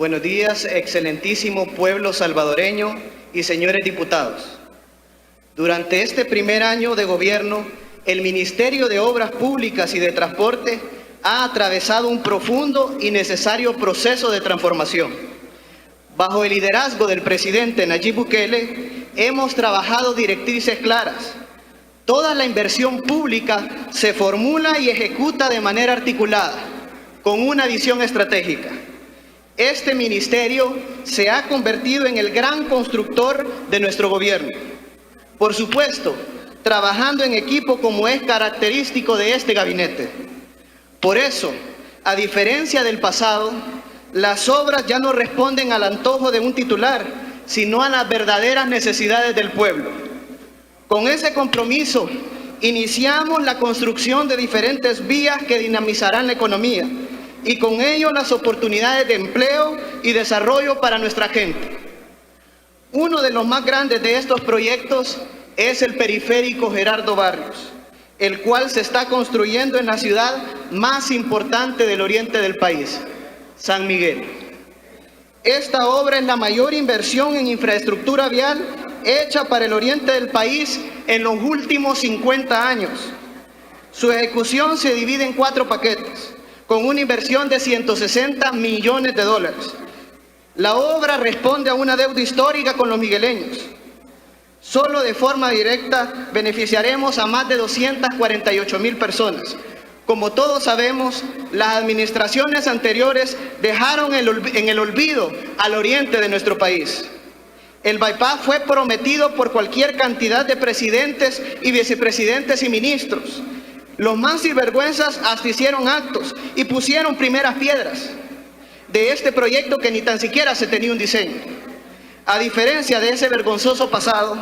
Buenos días, excelentísimo pueblo salvadoreño y señores diputados. Durante este primer año de gobierno, el Ministerio de Obras Públicas y de Transporte ha atravesado un profundo y necesario proceso de transformación. Bajo el liderazgo del presidente Nayib Bukele, hemos trabajado directrices claras. Toda la inversión pública se formula y ejecuta de manera articulada, con una visión estratégica. Este ministerio se ha convertido en el gran constructor de nuestro gobierno. Por supuesto, trabajando en equipo como es característico de este gabinete. Por eso, a diferencia del pasado, las obras ya no responden al antojo de un titular, sino a las verdaderas necesidades del pueblo. Con ese compromiso, iniciamos la construcción de diferentes vías que dinamizarán la economía y con ello las oportunidades de empleo y desarrollo para nuestra gente. Uno de los más grandes de estos proyectos es el periférico Gerardo Barrios, el cual se está construyendo en la ciudad más importante del oriente del país, San Miguel. Esta obra es la mayor inversión en infraestructura vial hecha para el oriente del país en los últimos 50 años. Su ejecución se divide en 4 paquetes, con una inversión de 160 millones de dólares. La obra responde a una deuda histórica con los migueleños. Solo de forma directa beneficiaremos a más de 248,000 personas. Como todos sabemos, las administraciones anteriores dejaron en el olvido al oriente de nuestro país. El bypass fue prometido por cualquier cantidad de presidentes y vicepresidentes y ministros. Los más sinvergüenzas hasta hicieron actos y pusieron primeras piedras de este proyecto que ni tan siquiera se tenía un diseño. A diferencia de ese vergonzoso pasado,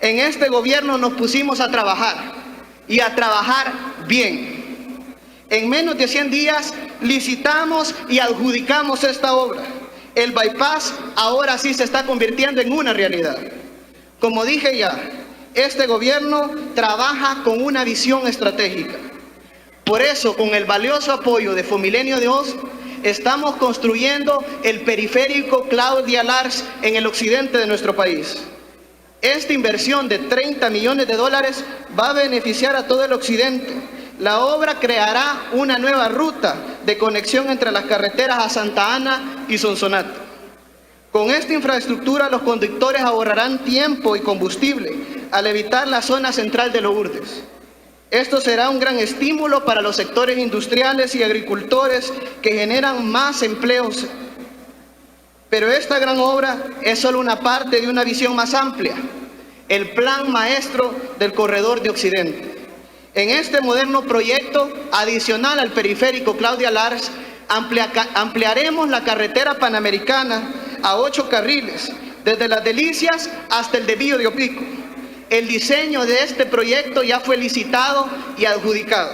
en este gobierno nos pusimos a trabajar y a trabajar bien. En menos de 100 días licitamos y adjudicamos esta obra. El bypass ahora sí se está convirtiendo en una realidad. Como dije ya, este gobierno trabaja con una visión estratégica. Por eso, con el valioso apoyo de Fomilenio de Oz, estamos construyendo el periférico Claudia Lars en el occidente de nuestro país. Esta inversión de 30 millones de dólares va a beneficiar a todo el occidente. La obra creará una nueva ruta de conexión entre las carreteras a Santa Ana y Sonsonate. Con esta infraestructura los conductores ahorrarán tiempo y combustible al evitar la zona central de Lourdes. Esto será un gran estímulo para los sectores industriales y agricultores que generan más empleos. Pero esta gran obra es solo una parte de una visión más amplia, el plan maestro del corredor de Occidente. En este moderno proyecto, adicional al periférico Claudia Lars, ampliaremos la carretera panamericana a 8 carriles, desde Las Delicias hasta el desvío de Opico. El diseño de este proyecto ya fue licitado y adjudicado.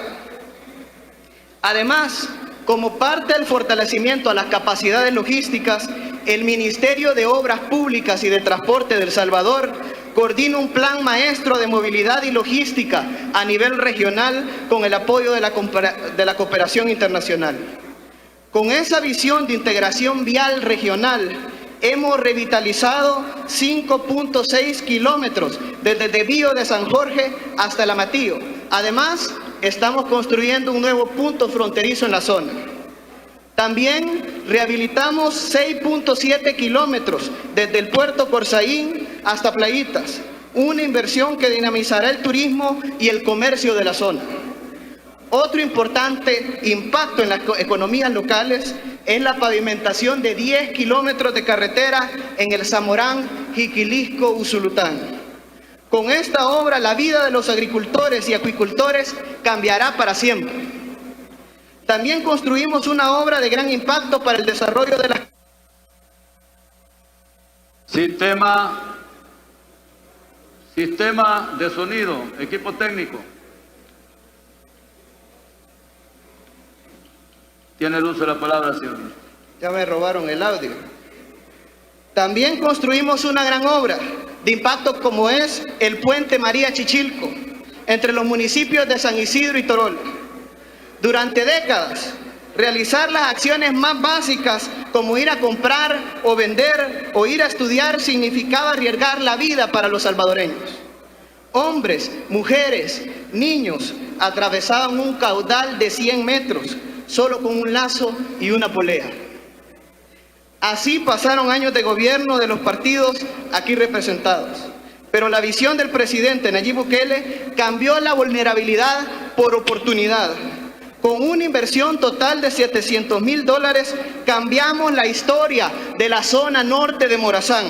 Además, como parte del fortalecimiento a las capacidades logísticas, el Ministerio de Obras Públicas y de Transporte de El Salvador coordina un plan maestro de movilidad y logística a nivel regional con el apoyo de la cooperación internacional. Con esa visión de integración vial regional, hemos revitalizado 5.6 kilómetros desde el desvío de San Jorge hasta el Amatillo. Además, estamos construyendo un nuevo punto fronterizo en la zona. También rehabilitamos 6.7 kilómetros desde el puerto Corzaín hasta Playitas, una inversión que dinamizará el turismo y el comercio de la zona. Otro importante impacto en las economías locales es la pavimentación de 10 kilómetros de carretera en el Zamorán, Jiquilisco, Usulután. Con esta obra, la vida de los agricultores y acuicultores cambiará para siempre. También construimos una obra de gran impacto para el desarrollo de la... Sistema de sonido, equipo técnico. Tiene el uso de la palabra, señor. Ya me robaron el audio. También construimos una gran obra de impacto como es el puente María Chichilco, entre los municipios de San Isidro y Torol. Durante décadas, realizar las acciones más básicas como ir a comprar o vender o ir a estudiar significaba arriesgar la vida para los salvadoreños. Hombres, mujeres, niños atravesaban un caudal de 100 metros solo con un lazo y una polea. Así pasaron años de gobierno de los partidos aquí representados. Pero la visión del presidente Nayib Bukele cambió la vulnerabilidad por oportunidad. Con una inversión total de $700,000 cambiamos la historia de la zona norte de Morazán.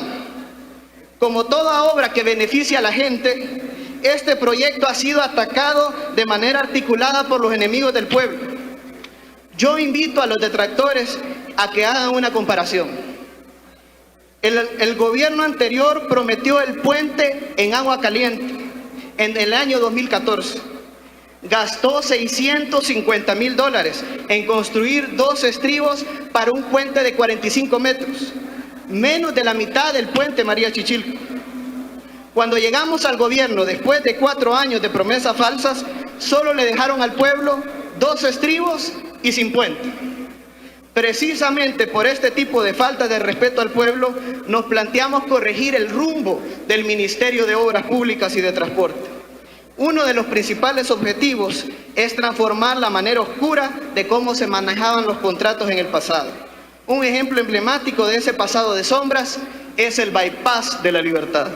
Como toda obra que beneficia a la gente, este proyecto ha sido atacado de manera articulada por los enemigos del pueblo. Yo invito a los detractores a que hagan una comparación. El gobierno anterior prometió el puente en Agua Caliente en el año 2014. Gastó $650,000 en construir 2 estribos para un puente de 45 metros, menos de la mitad del puente María Chichilco. Cuando llegamos al gobierno, después de 4 años de promesas falsas, solo le dejaron al pueblo 2 estribos y sin puente. Precisamente por este tipo de falta de respeto al pueblo, nos planteamos corregir el rumbo del Ministerio de Obras Públicas y de Transporte. Uno de los principales objetivos es transformar la manera oscura de cómo se manejaban los contratos en el pasado. Un ejemplo emblemático de ese pasado de sombras es el bypass de la Libertad.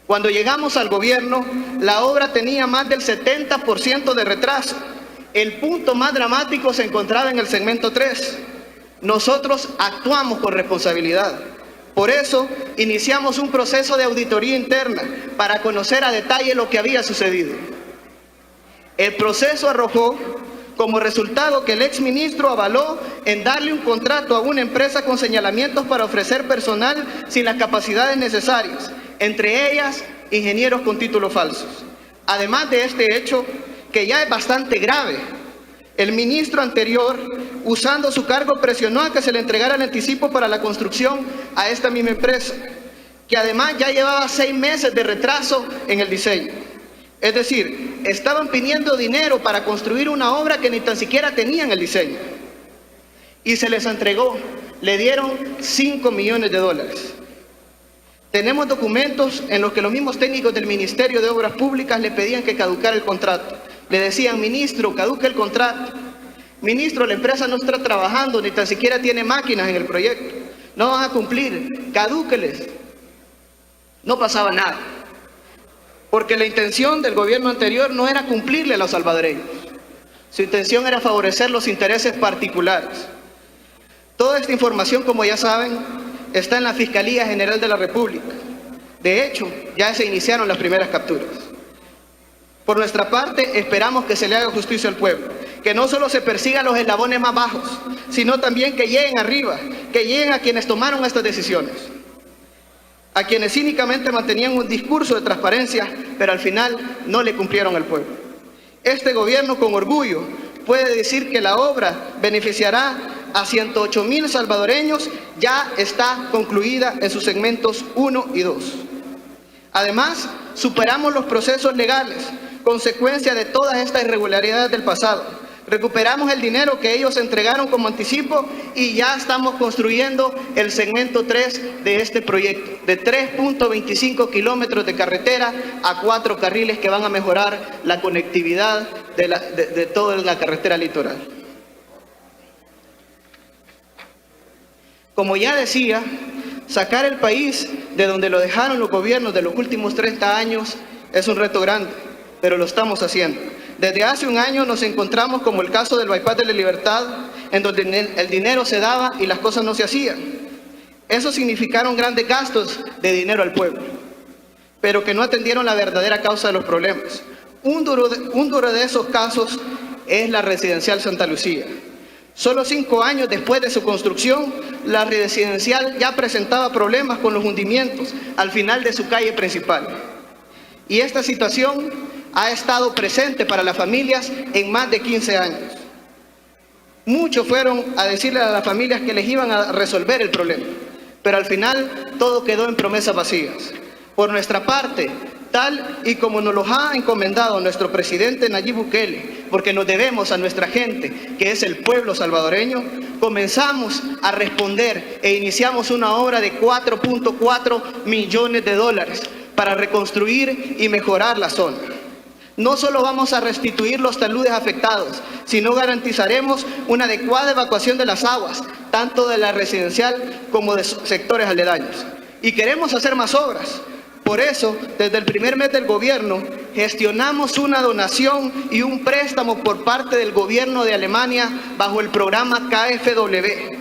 Cuando llegamos al gobierno, la obra tenía más del 70% de retraso. El punto más dramático se encontraba en el segmento 3. Nosotros actuamos con responsabilidad. Por eso, iniciamos un proceso de auditoría interna para conocer a detalle lo que había sucedido. El proceso arrojó como resultado que el exministro avaló en darle un contrato a una empresa con señalamientos para ofrecer personal sin las capacidades necesarias, entre ellas ingenieros con títulos falsos. Además de este hecho, que ya es bastante grave, el ministro anterior, usando su cargo, presionó a que se le entregara el anticipo para la construcción a esta misma empresa, que además ya llevaba 6 meses de retraso en el diseño. Es decir, estaban pidiendo dinero para construir una obra que ni tan siquiera tenían el diseño. Y se les entregó, le dieron $5 millones. Tenemos documentos en los que los mismos técnicos del Ministerio de Obras Públicas le pedían que caducara el contrato. Le decían: ministro, caduque el contrato. Ministro, la empresa no está trabajando, ni tan siquiera tiene máquinas en el proyecto. No van a cumplir, cadúqueles. No pasaba nada. Porque la intención del gobierno anterior no era cumplirle a los salvadoreños. Su intención era favorecer los intereses particulares. Toda esta información, como ya saben, está en la Fiscalía General de la República. De hecho, ya se iniciaron las primeras capturas. Por nuestra parte, esperamos que se le haga justicia al pueblo, que no solo se persiga a los eslabones más bajos, sino también que lleguen arriba, que lleguen a quienes tomaron estas decisiones, a quienes cínicamente mantenían un discurso de transparencia, pero al final no le cumplieron al pueblo. Este gobierno, con orgullo, puede decir que la obra beneficiará a 108,000 salvadoreños, ya está concluida en sus segmentos 1 y 2. Además, superamos los procesos legales, consecuencia de todas estas irregularidades del pasado. Recuperamos el dinero que ellos entregaron como anticipo y ya estamos construyendo el segmento 3 de este proyecto, de 3.25 kilómetros de carretera a 4 carriles que van a mejorar la conectividad de toda la carretera litoral. Como ya decía, sacar el país de donde lo dejaron los gobiernos de los últimos 30 años es un reto grande, pero lo estamos haciendo. Desde hace un año nos encontramos como el caso del bypass de la Libertad, en donde el dinero se daba y las cosas no se hacían. Eso significaron grandes gastos de dinero al pueblo, pero que no atendieron la verdadera causa de los problemas. Un duro de esos casos es la residencial Santa Lucía. Solo 5 años después de su construcción, la residencial ya presentaba problemas con los hundimientos al final de su calle principal. Y esta situación ha estado presente para las familias en más de 15 años. Muchos fueron a decirle a las familias que les iban a resolver el problema, pero al final todo quedó en promesas vacías. Por nuestra parte, tal y como nos lo ha encomendado nuestro presidente Nayib Bukele, porque nos debemos a nuestra gente, que es el pueblo salvadoreño, comenzamos a responder e iniciamos una obra de 4.4 millones de dólares para reconstruir y mejorar la zona. No solo vamos a restituir los taludes afectados, sino garantizaremos una adecuada evacuación de las aguas, tanto de la residencial como de sectores aledaños. Y queremos hacer más obras. Por eso, desde el primer mes del gobierno, gestionamos una donación y un préstamo por parte del gobierno de Alemania bajo el programa KfW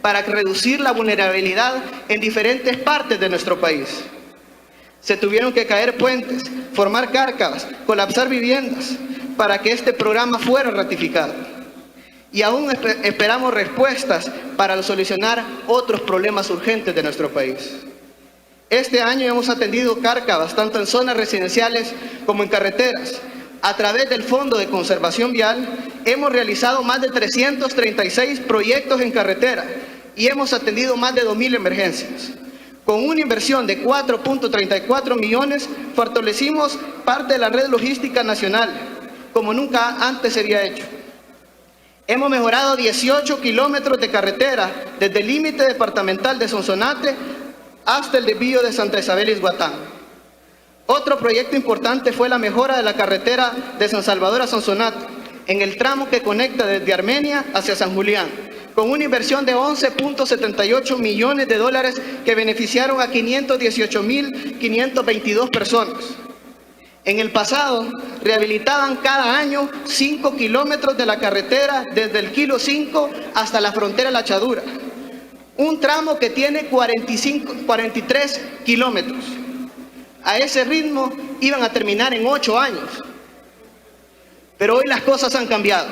para reducir la vulnerabilidad en diferentes partes de nuestro país. Se tuvieron que caer puentes, formar cárcavas, colapsar viviendas para que este programa fuera ratificado. Y aún esperamos respuestas para solucionar otros problemas urgentes de nuestro país. Este año hemos atendido cárcavas tanto en zonas residenciales como en carreteras. A través del Fondo de Conservación Vial hemos realizado más de 336 proyectos en carretera y hemos atendido más de 2.000 emergencias. Con una inversión de 4.34 millones, fortalecimos parte de la red logística nacional, como nunca antes se había hecho. Hemos mejorado 18 kilómetros de carretera desde el límite departamental de Sonsonate hasta el desvío de Santa Isabel y Izhuatán. Otro proyecto importante fue la mejora de la carretera de San Salvador a Sonsonate, en el tramo que conecta desde Armenia hacia San Julián, con una inversión de 11.78 millones de dólares que beneficiaron a 518.522 personas. En el pasado, rehabilitaban cada año 5 kilómetros de la carretera desde el kilo 5 hasta la frontera La Chadura, un tramo que tiene 43 kilómetros. A ese ritmo iban a terminar en 8 años. Pero hoy las cosas han cambiado.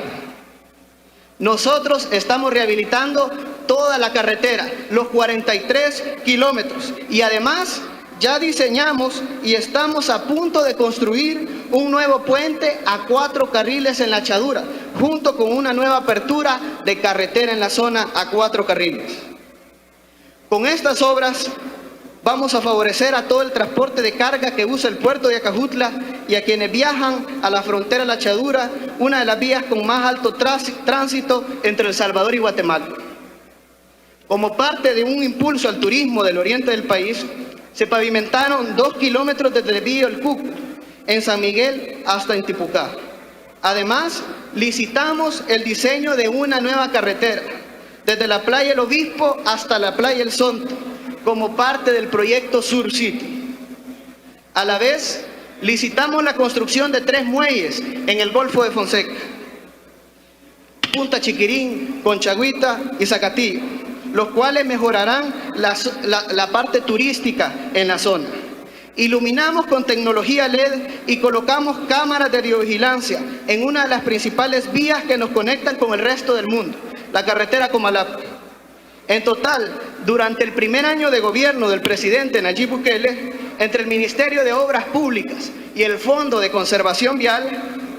Nosotros estamos rehabilitando toda la carretera, los 43 kilómetros, y además ya diseñamos y estamos a punto de construir un nuevo puente a 4 carriles en La Chadura, junto con una nueva apertura de carretera en la zona a 4 carriles. Con estas obras vamos a favorecer a todo el transporte de carga que usa el puerto de Acajutla y a quienes viajan a la frontera La Chadura, una de las vías con más alto tránsito entre El Salvador y Guatemala. Como parte de un impulso al turismo del oriente del país, se pavimentaron 2 kilómetros desde el desvío El Cuco, en San Miguel hasta Intipucá. Además, licitamos el diseño de una nueva carretera, desde la playa El Obispo hasta la playa El Sonto, como parte del proyecto Sur City. A la vez, licitamos la construcción de 3 muelles en el Golfo de Fonseca, Punta Chiquirín, Conchagüita y Zacatillo, los cuales mejorarán la parte turística en la zona. Iluminamos con tecnología LED y colocamos cámaras de videovigilancia en una de las principales vías que nos conectan con el resto del mundo, la carretera Comalapa. En total, durante el primer año de gobierno del presidente Nayib Bukele, entre el Ministerio de Obras Públicas y el Fondo de Conservación Vial,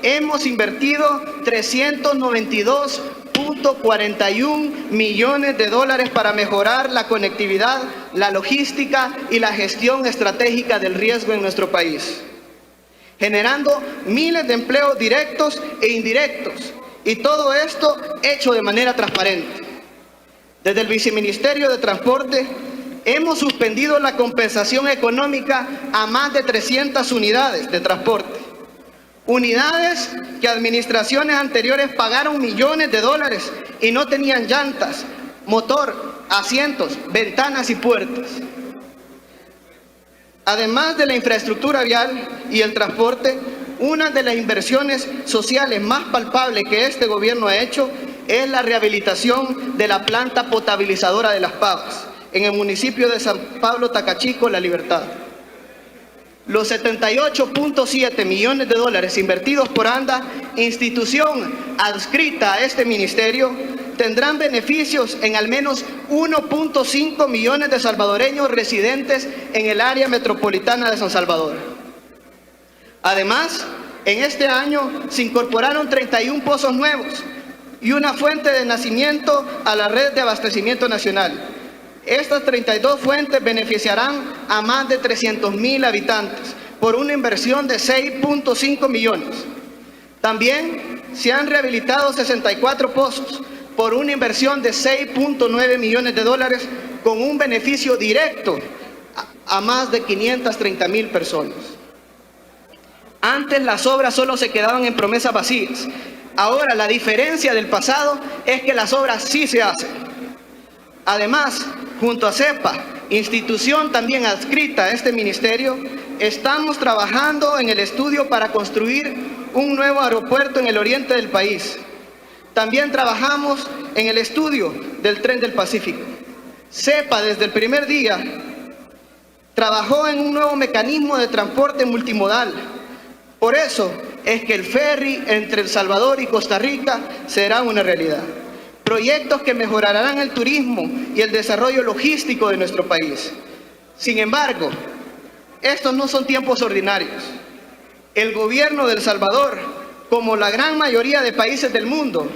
hemos invertido 392.41 millones de dólares para mejorar la conectividad, la logística y la gestión estratégica del riesgo en nuestro país, generando miles de empleos directos e indirectos, y todo esto hecho de manera transparente. Desde el Viceministerio de Transporte hemos suspendido la compensación económica a más de 300 unidades de transporte. Unidades que administraciones anteriores pagaron millones de dólares y no tenían llantas, motor, asientos, ventanas y puertas. Además de la infraestructura vial y el transporte, una de las inversiones sociales más palpables que este gobierno ha hecho es la rehabilitación de la planta potabilizadora de Las Pavas, en el municipio de San Pablo Tacachico, La Libertad. Los 78.7 millones de dólares invertidos por ANDA, institución adscrita a este ministerio, tendrán beneficios en al menos 1.5 millones de salvadoreños residentes en el área metropolitana de San Salvador. Además, en este año se incorporaron 31 pozos nuevos y una fuente de nacimiento a la red de abastecimiento nacional. Estas 32 fuentes beneficiarán a más de 300.000 habitantes por una inversión de 6.5 millones. También se han rehabilitado 64 pozos por una inversión de 6.9 millones de dólares con un beneficio directo a más de 530,000 personas. Antes las obras solo se quedaban en promesas vacías. Ahora la diferencia del pasado es que las obras sí se hacen. Además, junto a CEPA, institución también adscrita a este ministerio, estamos trabajando en el estudio para construir un nuevo aeropuerto en el oriente del país. También trabajamos en el estudio del Tren del Pacífico. CEPA desde el primer día trabajó en un nuevo mecanismo de transporte multimodal. Por eso es que el ferry entre El Salvador y Costa Rica será una realidad. Proyectos que mejorarán el turismo y el desarrollo logístico de nuestro país. Sin embargo, estos no son tiempos ordinarios. El gobierno de El Salvador, como la gran mayoría de países del mundo,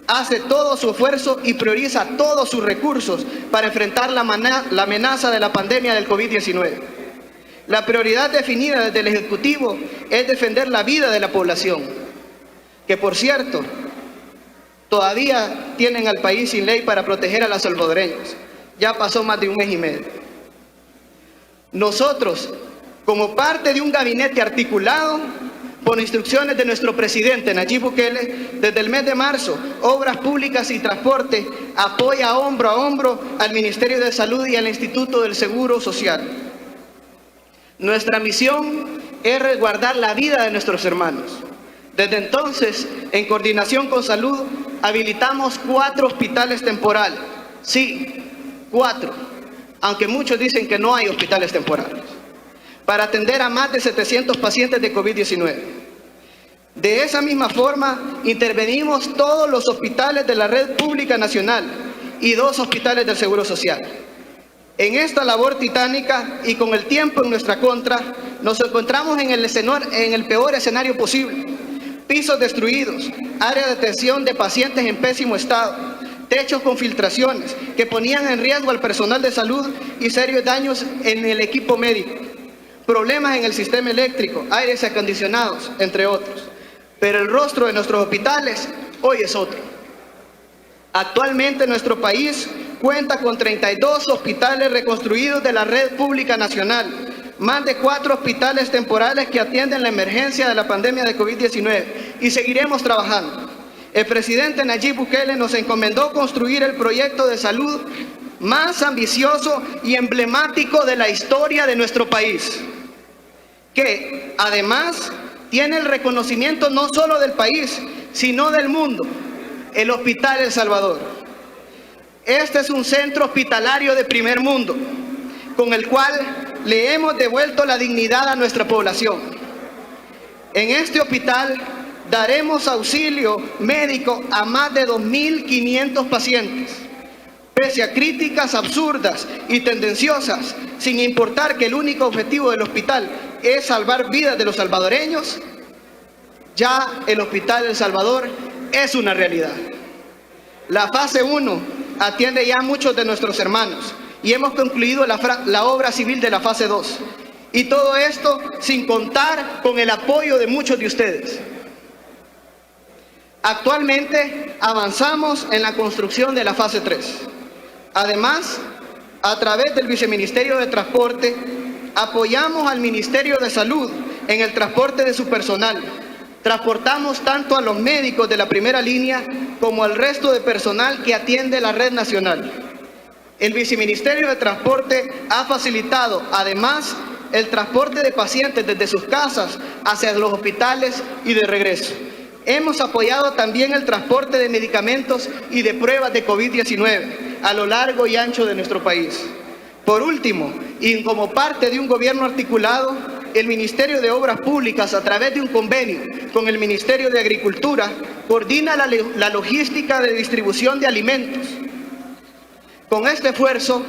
hace todo su esfuerzo y prioriza todos sus recursos para enfrentar la amenaza de la pandemia del COVID-19. La prioridad definida desde el Ejecutivo es defender la vida de la población, que por cierto, todavía tienen al país sin ley para proteger a los salvadoreños. Ya pasó más de un mes y medio. Nosotros, como parte de un gabinete articulado, por instrucciones de nuestro presidente Nayib Bukele, desde el mes de marzo, Obras Públicas y Transporte apoya hombro a hombro al Ministerio de Salud y al Instituto del Seguro Social. Nuestra misión es resguardar la vida de nuestros hermanos. Desde entonces, en coordinación con Salud, habilitamos 4 hospitales temporales. Sí, 4, aunque muchos dicen que no hay hospitales temporales, para atender a más de 700 pacientes de COVID-19. De esa misma forma, intervenimos todos los hospitales de la red pública nacional y 2 hospitales del Seguro Social. En esta labor titánica y con el tiempo en nuestra contra, nos encontramos en el peor escenario posible. Pisos destruidos, áreas de atención de pacientes en pésimo estado, techos con filtraciones que ponían en riesgo al personal de salud y serios daños en el equipo médico. Problemas en el sistema eléctrico, aires acondicionados, entre otros. Pero el rostro de nuestros hospitales hoy es otro. Actualmente nuestro país cuenta con 32 hospitales reconstruidos de la red pública nacional, más de 4 hospitales temporales que atienden la emergencia de la pandemia de COVID-19 y seguiremos trabajando. El presidente Nayib Bukele nos encomendó construir el proyecto de salud más ambicioso y emblemático de la historia de nuestro país, que además tiene el reconocimiento no solo del país, sino del mundo, el Hospital El Salvador. Este es un centro hospitalario de primer mundo, con el cual le hemos devuelto la dignidad a nuestra población. En este hospital daremos auxilio médico a más de 2.500 pacientes. Pese a críticas absurdas y tendenciosas, sin importar que el único objetivo del hospital es salvar vidas de los salvadoreños, ya el Hospital El Salvador es una realidad. La fase 1 atiende ya a muchos de nuestros hermanos y hemos concluido la obra civil de la fase 2. Y todo esto sin contar con el apoyo de muchos de ustedes. Actualmente avanzamos en la construcción de la fase 3. Además, a través del Viceministerio de Transporte, apoyamos al Ministerio de Salud en el transporte de su personal. Transportamos tanto a los médicos de la primera línea como al resto de personal que atiende la red nacional. El Viceministerio de Transporte ha facilitado, además, el transporte de pacientes desde sus casas hacia los hospitales y de regreso. Hemos apoyado también el transporte de medicamentos y de pruebas de COVID-19 a lo largo y ancho de nuestro país. Por último, y como parte de un gobierno articulado, el Ministerio de Obras Públicas, a través de un convenio con el Ministerio de Agricultura, coordina la logística de distribución de alimentos. Con este esfuerzo,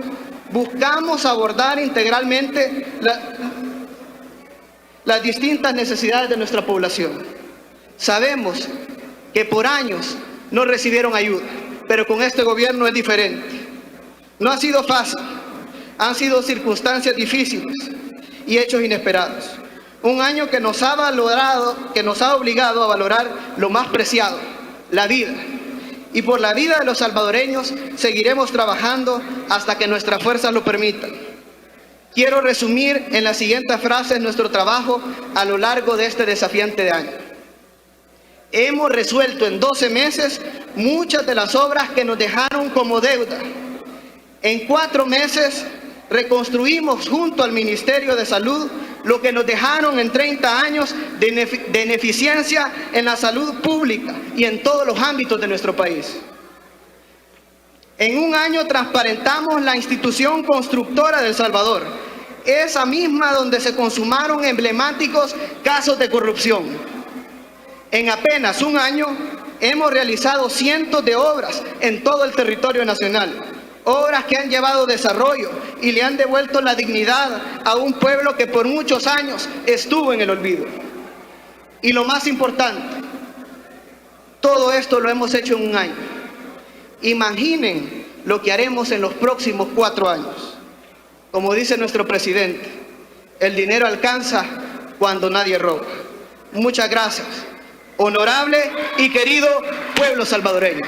buscamos abordar integralmente las distintas necesidades de nuestra población. Sabemos que por años no recibieron ayuda, pero con este gobierno es diferente. No ha sido fácil, han sido circunstancias difíciles y hechos inesperados. Un año que nos ha obligado a valorar lo más preciado, la vida. Y por la vida de los salvadoreños seguiremos trabajando hasta que nuestras fuerzas lo permitan. Quiero resumir en las siguientes frases nuestro trabajo a lo largo de este desafiante año. Hemos resuelto en 12 meses muchas de las obras que nos dejaron como deuda. En 4 meses reconstruimos junto al Ministerio de Salud lo que nos dejaron en 30 años de ineficiencia en la salud pública y en todos los ámbitos de nuestro país. En un año transparentamos la institución constructora de El Salvador, esa misma donde se consumaron emblemáticos casos de corrupción. En apenas un año hemos realizado cientos de obras en todo el territorio nacional, obras que han llevado desarrollo y le han devuelto la dignidad a un pueblo que por muchos años estuvo en el olvido. Y lo más importante, todo esto lo hemos hecho en un año. Imaginen lo que haremos en los próximos 4 años. Como dice nuestro presidente, el dinero alcanza cuando nadie roba. Muchas gracias, honorable y querido pueblo salvadoreño.